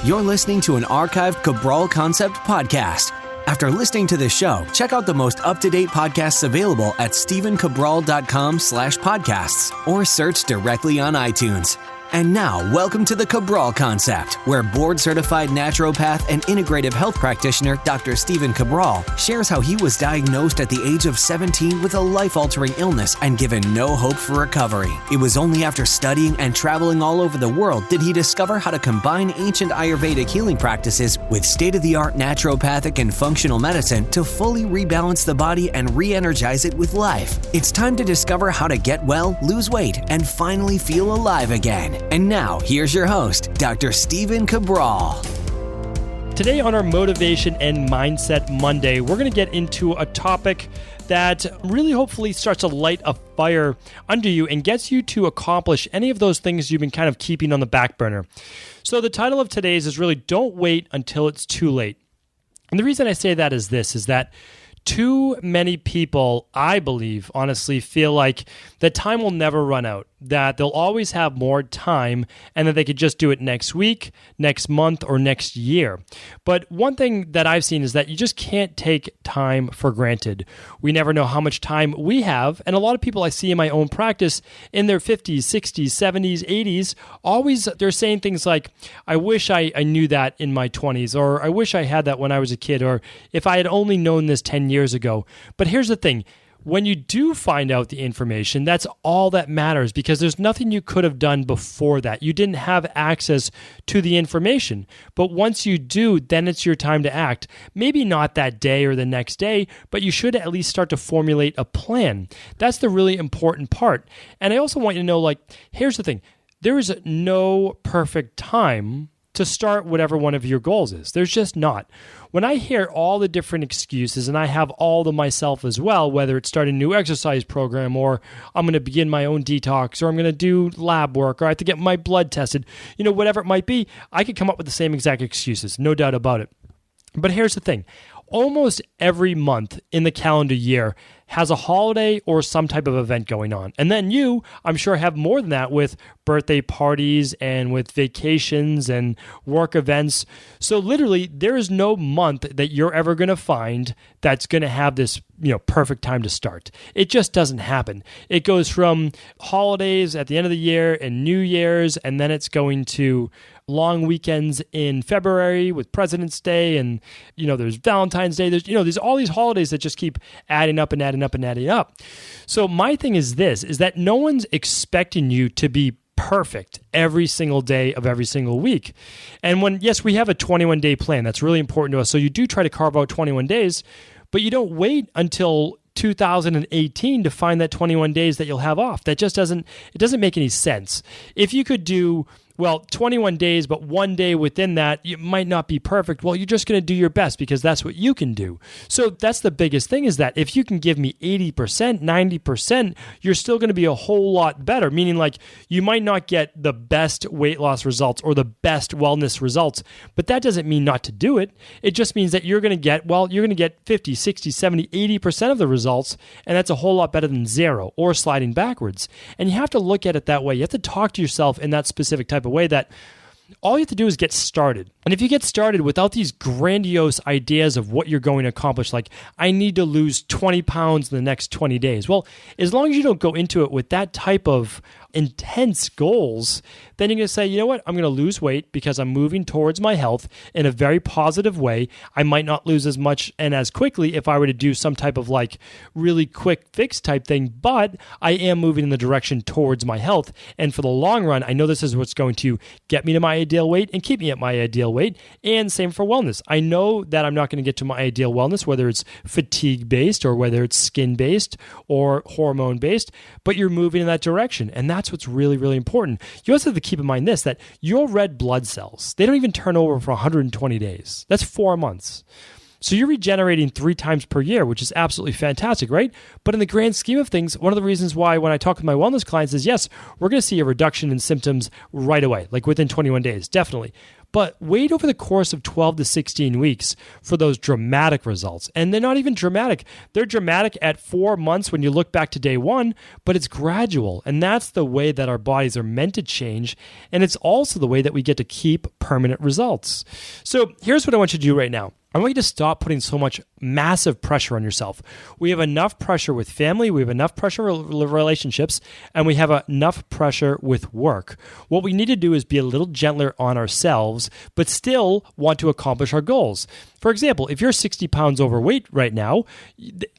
You're listening to an archived Cabral Concept podcast. After listening to this show, check out the most up-to-date podcasts available at stephencabral.com/podcasts or search directly on iTunes. And now, welcome to the Cabral Concept, where board-certified naturopath and integrative health practitioner Dr. Stephen Cabral shares how he was diagnosed at the age of 17 with a life-altering illness and given no hope for recovery. It was only after studying and traveling all over the world did he discover how to combine ancient Ayurvedic healing practices with state-of-the-art naturopathic and functional medicine to fully rebalance the body and re-energize it with life. It's time to discover how to get well, lose weight, and finally feel alive again. And now, here's your host, Dr. Stephen Cabral. Today on our Motivation and Mindset Monday, we're going to get into a topic that really hopefully starts to light a fire under you and gets you to accomplish any of those things you've been kind of keeping on the back burner. So the title of today's is really Don't Wait Until It's Too Late. And the reason I say that is this, is that too many people, I believe, honestly, feel like that time will never run out, that they'll always have more time and that they could just do it next week, next month, or next year. But one thing that I've seen is that you just can't take time for granted. We never know how much time we have, and a lot of people I see in my own practice in their 50s, 60s, 70s, 80s, always they're saying things like, I wish I knew that in my 20s, or I wish I had that when I was a kid, or if I had only known this 10 years ago. But here's the thing. When you do find out the information, that's all that matters because there's nothing you could have done before that. You didn't have access to the information. But once you do, then it's your time to act. Maybe not that day or the next day, but you should at least start to formulate a plan. That's the really important part. And I also want you to know, here's the thing. There is no perfect time to start whatever one of your goals is. There's just not. When I hear all the different excuses, and I have all them myself as well, whether it's starting a new exercise program, or I'm going to begin my own detox, or I'm going to do lab work, or I have to get my blood tested, whatever it might be, I could come up with the same exact excuses, no doubt about it. But here's the thing. Almost every month in the calendar year has a holiday or some type of event going on. And then you, I'm sure, have more than that with birthday parties and with vacations and work events. So literally, there is no month that you're ever going to find that's going to have this, perfect time to start. It just doesn't happen. It goes from holidays at the end of the year and New Year's, and then it's going to long weekends in February with President's Day, and there's Valentine's Day. There's all these holidays that just keep adding up and adding up and adding up. So my thing is this, is that no one's expecting you to be perfect every single day of every single week. And yes, we have a 21-day plan. That's really important to us. So you do try to carve out 21 days, but you don't wait until 2018 to find that 21 days that you'll have off. That just doesn't make any sense. If you could do 21 days, but one day within that, it might not be perfect. Well, you're just going to do your best because that's what you can do. So that's the biggest thing, is that if you can give me 80%, 90%, you're still going to be a whole lot better. Meaning, you might not get the best weight loss results or the best wellness results, but that doesn't mean not to do it. It just means that you're going to get 50, 60, 70, 80% of the results, and that's a whole lot better than zero or sliding backwards. And you have to look at it that way. You have to talk to yourself in that specific type of way, that all you have to do is get started. And if you get started without these grandiose ideas of what you're going to accomplish, like I need to lose 20 pounds in the next 20 days. Well, as long as you don't go into it with that type of intense goals, then you're going to say, you know what, I'm going to lose weight because I'm moving towards my health in a very positive way. I might not lose as much and as quickly if I were to do some type of really quick fix type thing, but I am moving in the direction towards my health. And for the long run, I know this is what's going to get me to my ideal weight and keep me at my ideal weight. And same for wellness. I know that I'm not going to get to my ideal wellness, whether it's fatigue-based or whether it's skin-based or hormone-based, but you're moving in that direction. And that's what's really, really important. You also have to keep in mind this, that your red blood cells, they don't even turn over for 120 days. That's 4 months. So you're regenerating 3 times per year, which is absolutely fantastic, right? But in the grand scheme of things, one of the reasons why when I talk with my wellness clients is, yes, we're going to see a reduction in symptoms right away, like within 21 days, definitely. But wait over the course of 12 to 16 weeks for those dramatic results. And they're not even dramatic. They're dramatic at 4 months when you look back to day one, but it's gradual. And that's the way that our bodies are meant to change. And it's also the way that we get to keep permanent results. So here's what I want you to do right now. I want you to stop putting so much massive pressure on yourself. We have enough pressure with family, we have enough pressure with relationships, and we have enough pressure with work. What we need to do is be a little gentler on ourselves, but still want to accomplish our goals. For example, if you're 60 pounds overweight right now,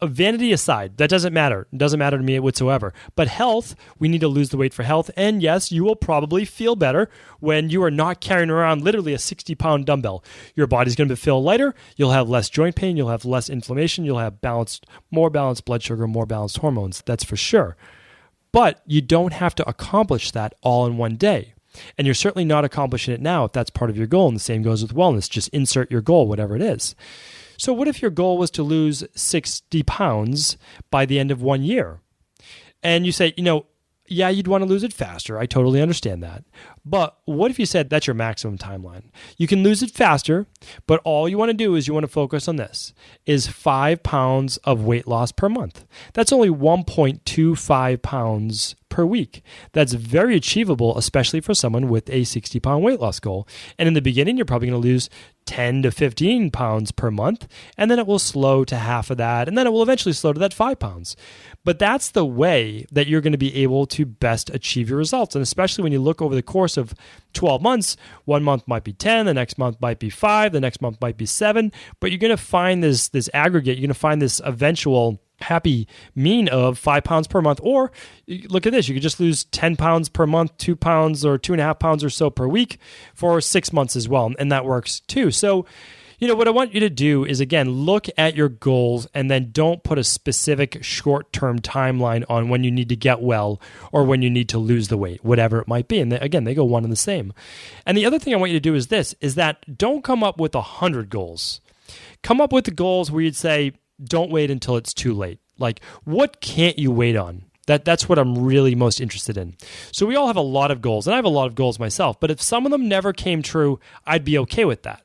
vanity aside, that doesn't matter. It doesn't matter to me whatsoever. But health, we need to lose the weight for health. And yes, you will probably feel better when you are not carrying around literally a 60-pound dumbbell. Your body's going to feel lighter. You'll have less joint pain. You'll have less inflammation. You'll have more balanced blood sugar, more balanced hormones. That's for sure. But you don't have to accomplish that all in one day. And you're certainly not accomplishing it now if that's part of your goal. And the same goes with wellness. Just insert your goal, whatever it is. So what if your goal was to lose 60 pounds by the end of 1 year? And you say, yeah, you'd want to lose it faster. I totally understand that. But what if you said that's your maximum timeline? You can lose it faster, but all you want to do is you want to focus on this, is 5 pounds of weight loss per month. That's only 1.25 pounds per week. That's very achievable, especially for someone with a 60-pound weight loss goal. And in the beginning, you're probably going to lose 10 to 15 pounds per month, and then it will slow to half of that, and then it will eventually slow to that 5 pounds. But that's the way that you're going to be able to best achieve your results. And especially when you look over the course of 12 months, 1 month might be 10, the next month might be 5, the next month might be 7, but you're going to find this aggregate, you're going to find this eventual happy mean of 5 pounds per month. Or look at this, you could just lose 10 pounds per month, 2 pounds or 2.5 pounds or so per week for 6 months as well. And that works too. So, what I want you to do is, again, look at your goals and then don't put a specific short-term timeline on when you need to get well or when you need to lose the weight, whatever it might be. And again, they go one and the same. And the other thing I want you to do is this, is that don't come up with 100 goals. Come up with the goals where you'd say, don't wait until it's too late. Like, what can't you wait on? That's what I'm really most interested in. So we all have a lot of goals, and I have a lot of goals myself, but if some of them never came true, I'd be okay with that.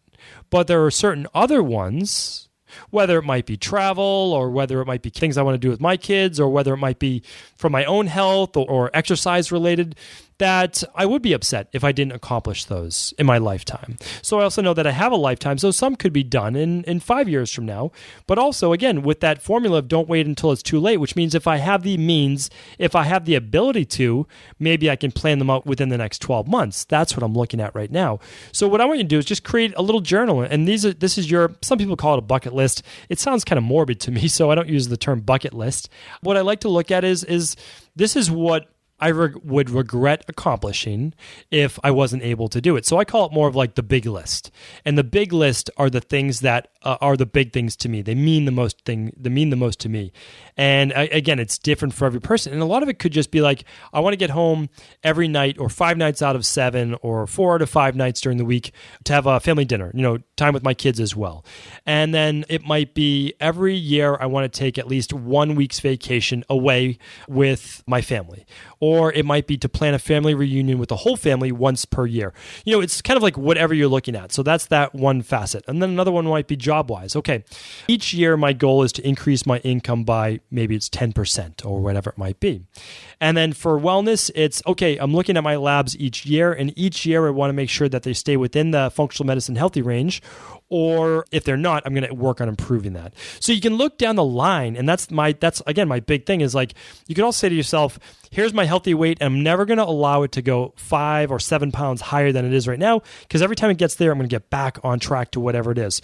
But there are certain other ones, whether it might be travel or whether it might be things I want to do with my kids or whether it might be for my own health or exercise related, that I would be upset if I didn't accomplish those in my lifetime. So I also know that I have a lifetime, so some could be done in 5 years from now. But also, again, with that formula of don't wait until it's too late, which means if I have the means, if I have the ability to, maybe I can plan them out within the next 12 months. That's what I'm looking at right now. So what I want you to do is just create a little journal. And this is your, some people call it a bucket list. It sounds kind of morbid to me, so I don't use the term bucket list. What I like to look at is this is what I would regret accomplishing if I wasn't able to do it. So I call it more of like the big list. And the big list are the things that are the big things to me. They mean the most to me. And again, it's different for every person. And a lot of it could just be like, I want to get home every night or 5 nights out of 7 or 4 out of 5 nights during the week to have a family dinner, time with my kids as well. And then it might be every year I want to take at least 1 week's vacation away with my family. Or it might be to plan a family reunion with the whole family once per year. It's kind of like whatever you're looking at. So that's that one facet. And then another one might be job-wise. Okay, each year my goal is to increase my income by maybe it's 10% or whatever it might be. And then for wellness, it's, okay, I'm looking at my labs each year, and each year I want to make sure that they stay within the functional medicine healthy range, or if they're not, I'm going to work on improving that. So you can look down the line, and that's again, my big thing is like, you can also say to yourself, here's my healthy weight, and I'm never going to allow it to go 5 or 7 pounds higher than it is right now, because every time it gets there, I'm going to get back on track to whatever it is.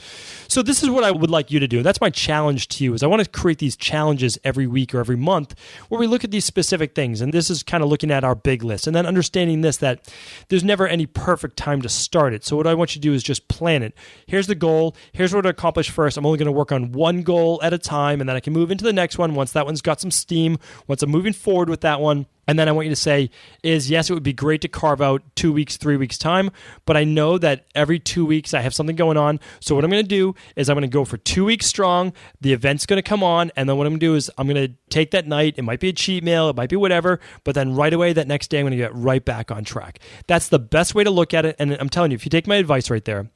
So this is what I would like you to do. That's my challenge to you, is I want to create these challenges every week or every month where we look at these specific things. And this is kind of looking at our big list and then understanding this, that there's never any perfect time to start it. So what I want you to do is just plan it. Here's the goal. Here's what to accomplish first. I'm only going to work on one goal at a time, and then I can move into the next one once that one's got some steam, once I'm moving forward with that one. And then I want you to say is, yes, it would be great to carve out 2 weeks, 3 weeks time, but I know that every 2 weeks I have something going on. So what I'm going to do is I'm going to go for 2 weeks strong. The event's going to come on. And then what I'm going to do is I'm going to take that night. It might be a cheat meal. It might be whatever. But then right away that next day, I'm going to get right back on track. That's the best way to look at it. And I'm telling you, if you take my advice right there,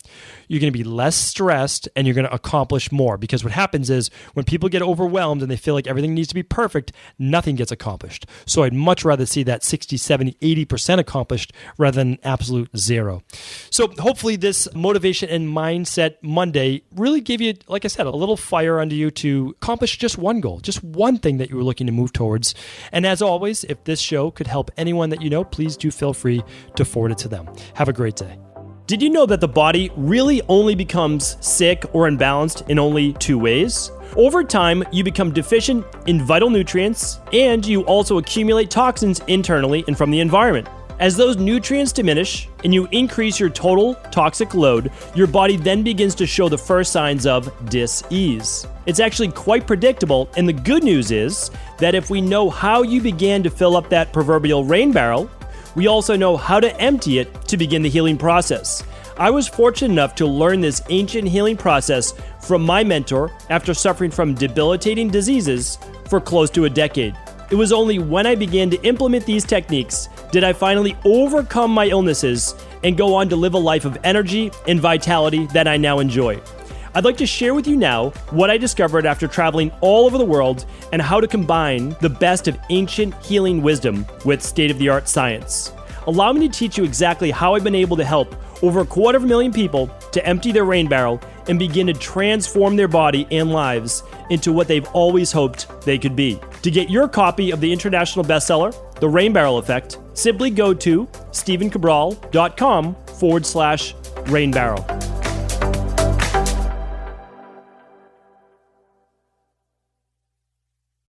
you're going to be less stressed and you're going to accomplish more. Because what happens is when people get overwhelmed and they feel like everything needs to be perfect, nothing gets accomplished. So I'd much rather see that 60, 70, 80% accomplished rather than absolute zero. So hopefully this Motivation and Mindset Monday really gave you, like I said, a little fire under you to accomplish just one goal, just one thing that you were looking to move towards. And as always, if this show could help anyone that you know, please do feel free to forward it to them. Have a great day. Did you know that the body really only becomes sick or imbalanced in only 2 ways? Over time, you become deficient in vital nutrients, and you also accumulate toxins internally and from the environment. As those nutrients diminish and you increase your total toxic load, your body then begins to show the first signs of dis-ease. It's actually quite predictable, and the good news is that if we know how you began to fill up that proverbial rain barrel, we also know how to empty it to begin the healing process. I was fortunate enough to learn this ancient healing process from my mentor after suffering from debilitating diseases for close to a decade. It was only when I began to implement these techniques did I finally overcome my illnesses and go on to live a life of energy and vitality that I now enjoy. I'd like to share with you now what I discovered after traveling all over the world and how to combine the best of ancient healing wisdom with state-of-the-art science. Allow me to teach you exactly how I've been able to help over 250,000 people to empty their rain barrel and begin to transform their body and lives into what they've always hoped they could be. To get your copy of the international bestseller, The Rain Barrel Effect, simply go to stephencabral.com/rainbarrel.